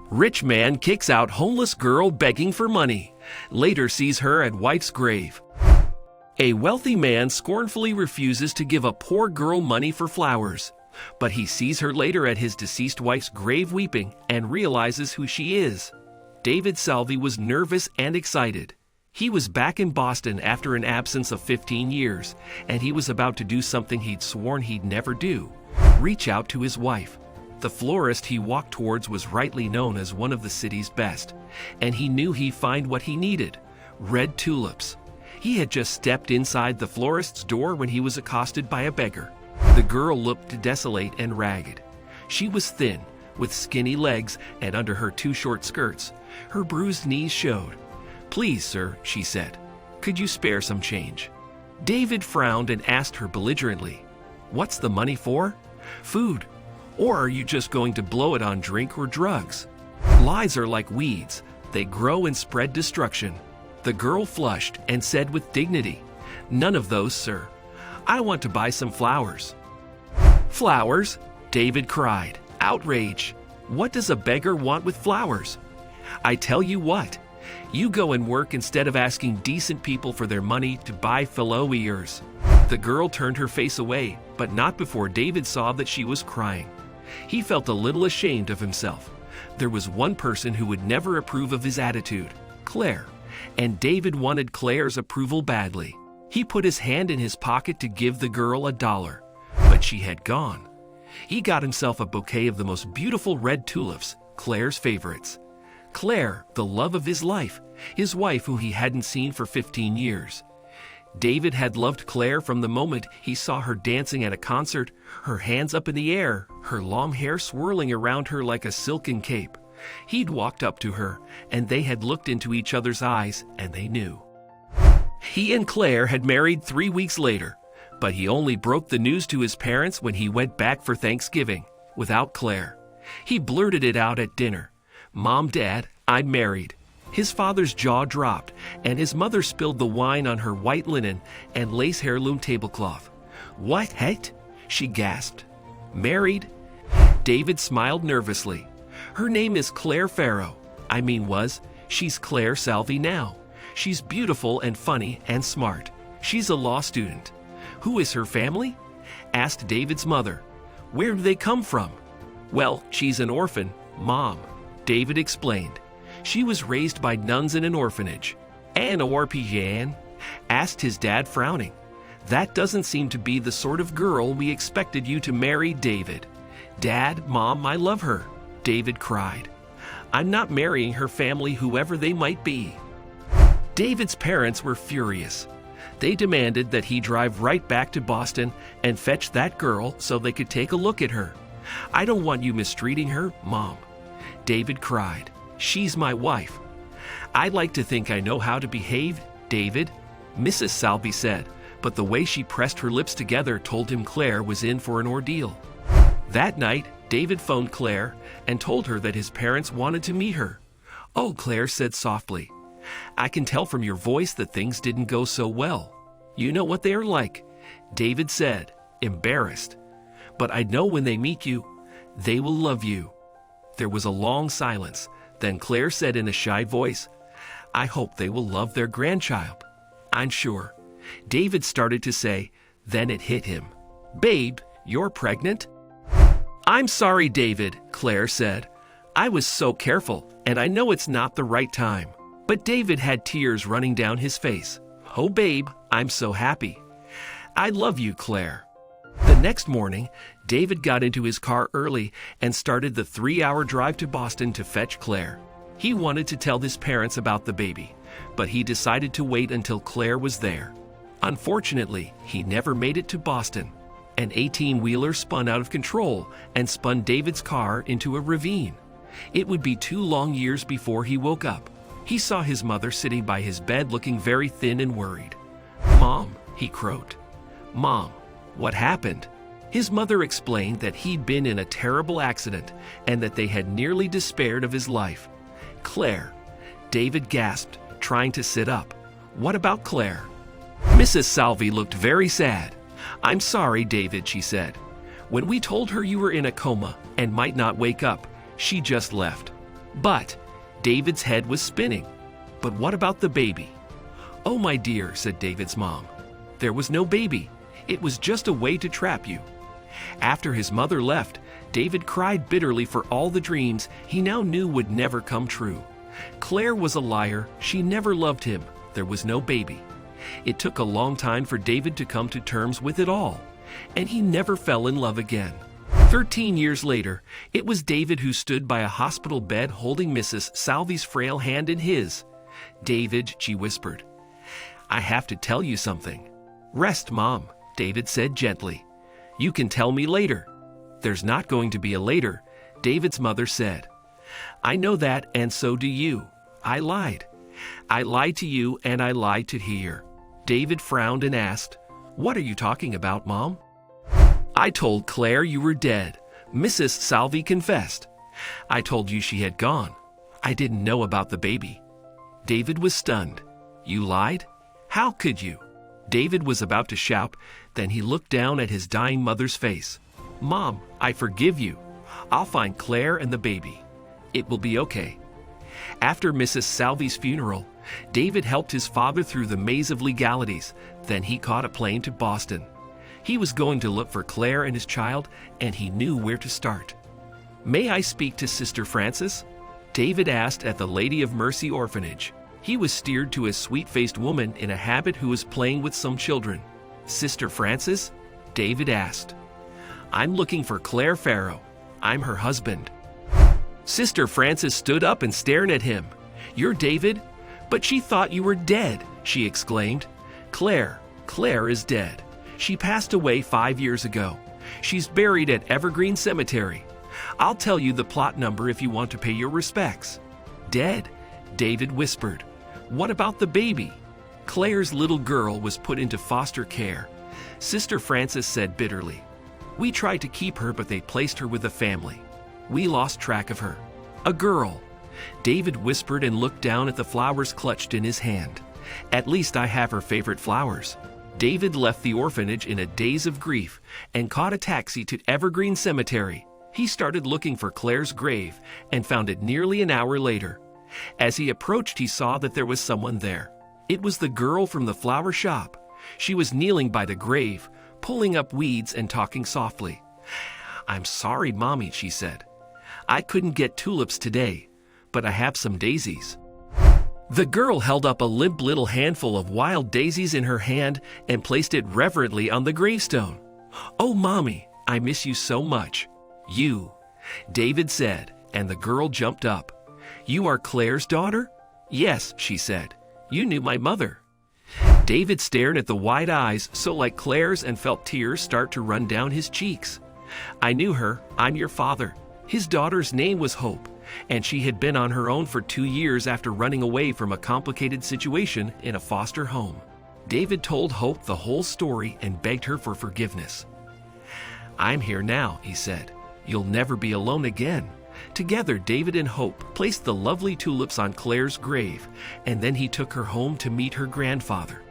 Rich man kicks out homeless girl begging for money. Later sees her at wife's grave. A wealthy man scornfully refuses to give a poor girl money for flowers. But he sees her later at his deceased wife's grave weeping and realizes who she is. David Salvi was nervous and excited. He was back in Boston after an absence of 15 years, and he was about to do something he'd sworn he'd never do: reach out to his wife. The florist he walked towards was rightly known as one of the city's best, and he knew he'd find what he needed: red tulips. He had just stepped inside the florist's door when he was accosted by a beggar. The girl looked desolate and ragged. She was thin, with skinny legs, and under her too short skirts, her bruised knees showed. "Please, sir," she said, "could you spare some change?" David frowned and asked her belligerently, "What's the money for? Food? Or are you just going to blow it on drink or drugs? Lies are like weeds. They grow and spread destruction." The girl flushed and said with dignity, "None of those, sir. I want to buy some flowers." "Flowers?" David cried, outraged. "What does a beggar want with flowers? I tell you what, you go and work instead of asking decent people for their money to buy fellow ears." The girl turned her face away, but not before David saw that she was crying. He felt a little ashamed of himself. There was one person who would never approve of his attitude: Claire, and David wanted Claire's approval badly. He put his hand in his pocket to give the girl $1, but she had gone. He got himself a bouquet of the most beautiful red tulips, Claire's favorites. Claire, the love of his life, his wife who he hadn't seen for 15 years. David had loved Claire from the moment he saw her dancing at a concert, her hands up in the air, her long hair swirling around her like a silken cape. He'd walked up to her, and they had looked into each other's eyes, and they knew. He and Claire had married 3 weeks later, but he only broke the news to his parents when he went back for Thanksgiving, without Claire. He blurted it out at dinner: "Mom, Dad, I'm married." His father's jaw dropped, and his mother spilled the wine on her white linen and lace heirloom tablecloth. "What, het?" she gasped. "Married?" David smiled nervously. "Her name is Claire Farrow. She's Claire Salvi now. She's beautiful and funny and smart. She's a law student." "Who is her family?" asked David's mother. "Where do they come from?" "Well, she's an orphan, Mom," David explained. "She was raised by nuns in an orphanage." "An orphan?" asked his dad, frowning. "That doesn't seem to be the sort of girl we expected you to marry, David." "Dad, Mom, I love her," David cried. "I'm not marrying her family, whoever they might be." David's parents were furious. They demanded that he drive right back to Boston and fetch that girl so they could take a look at her. "I don't want you mistreating her, Mom," David cried. "She's my wife." "I'd like to think I know how to behave, David," Mrs. Salvi said, but the way she pressed her lips together told him Claire was in for an ordeal. That night, David phoned Claire and told her that his parents wanted to meet her. "Oh," Claire said softly, "I can tell from your voice that things didn't go so well." "You know what they are like," David said, embarrassed. "But I know when they meet you, they will love you." There was a long silence. Then Claire said in a shy voice, "I hope they will love their grandchild." "I'm sure." David started to say, then it hit him. "Babe, you're pregnant?" "I'm sorry, David," Claire said. "I was so careful, and I know it's not the right time." But David had tears running down his face. "Oh, babe, I'm so happy." "I love you, Claire." The next morning, David got into his car early and started the 3-hour drive to Boston to fetch Claire. He wanted to tell his parents about the baby, but he decided to wait until Claire was there. Unfortunately, he never made it to Boston. An 18-wheeler spun out of control and spun David's car into a ravine. It would be 2 long years before he woke up. He saw his mother sitting by his bed looking very thin and worried. "Mom," he croaked. "Mom, what happened?" His mother explained that he'd been in a terrible accident and that they had nearly despaired of his life. "Claire," David gasped, trying to sit up. "What about Claire?" Mrs. Salvi looked very sad. "I'm sorry, David," she said. "When we told her you were in a coma and might not wake up, she just left." But David's head was spinning. But what about the baby? "Oh, my dear," said David's mom. "There was no baby. It was just a way to trap you." After his mother left, David cried bitterly for all the dreams he now knew would never come true. Claire was a liar. She never loved him. There was no baby. It took a long time for David to come to terms with it all, and he never fell in love again. 13 years later, it was David who stood by a hospital bed holding Mrs. Salvi's frail hand in his. "David," she whispered, "I have to tell you something." "Rest, Mom," David said gently. "You can tell me later." "There's not going to be a later," David's mother said. "I know that, and so do you. I lied. I lied to you, and I lied to her." David frowned and asked, "What are you talking about, Mom?" "I told Claire you were dead," Mrs. Salvi confessed. "I told you she had gone. I didn't know about the baby." David was stunned. "You lied? How could you?" David was about to shout, then he looked down at his dying mother's face. "Mom, I forgive you. I'll find Claire and the baby. It will be okay." After Mrs. Salvi's funeral, David helped his father through the maze of legalities. Then he caught a plane to Boston. He was going to look for Claire and his child, and he knew where to start. "May I speak to Sister Frances?" David asked at the Lady of Mercy orphanage. He was steered to a sweet-faced woman in a habit who was playing with some children. "Sister Frances?" David asked. "I'm looking for Claire Farrow. I'm her husband." Sister Frances stood up and stared at him. "You're David? But she thought you were dead," she exclaimed. Claire is dead. She passed away 5 years ago. She's buried at Evergreen Cemetery. I'll tell you the plot number if you want to pay your respects." "Dead?" David whispered. "What about the baby?" "Claire's little girl was put into foster care," Sister Frances said bitterly. "We tried to keep her, but they placed her with a family. We lost track of her. A girl." David whispered and looked down at the flowers clutched in his hand. "At least I have her favorite flowers." David left the orphanage in a daze of grief and caught a taxi to Evergreen Cemetery. He started looking for Claire's grave and found it nearly an hour later. As he approached, he saw that there was someone there. It was the girl from the flower shop. She was kneeling by the grave, pulling up weeds and talking softly. "I'm sorry, Mommy," she said. "I couldn't get tulips today, but I have some daisies." The girl held up a limp little handful of wild daisies in her hand and placed it reverently on the gravestone. "Oh, Mommy, I miss you so much." "You," David said, and the girl jumped up. "You are Claire's daughter?" "Yes," she said. "You knew my mother." David stared at the wide eyes so like Claire's and felt tears start to run down his cheeks. "I knew her. I'm your father." His daughter's name was Hope, and she had been on her own for 2 years after running away from a complicated situation in a foster home. David told Hope the whole story and begged her for forgiveness. "I'm here now," he said. "You'll never be alone again." Together, David and Hope placed the lovely tulips on Claire's grave, and then he took her home to meet her grandfather.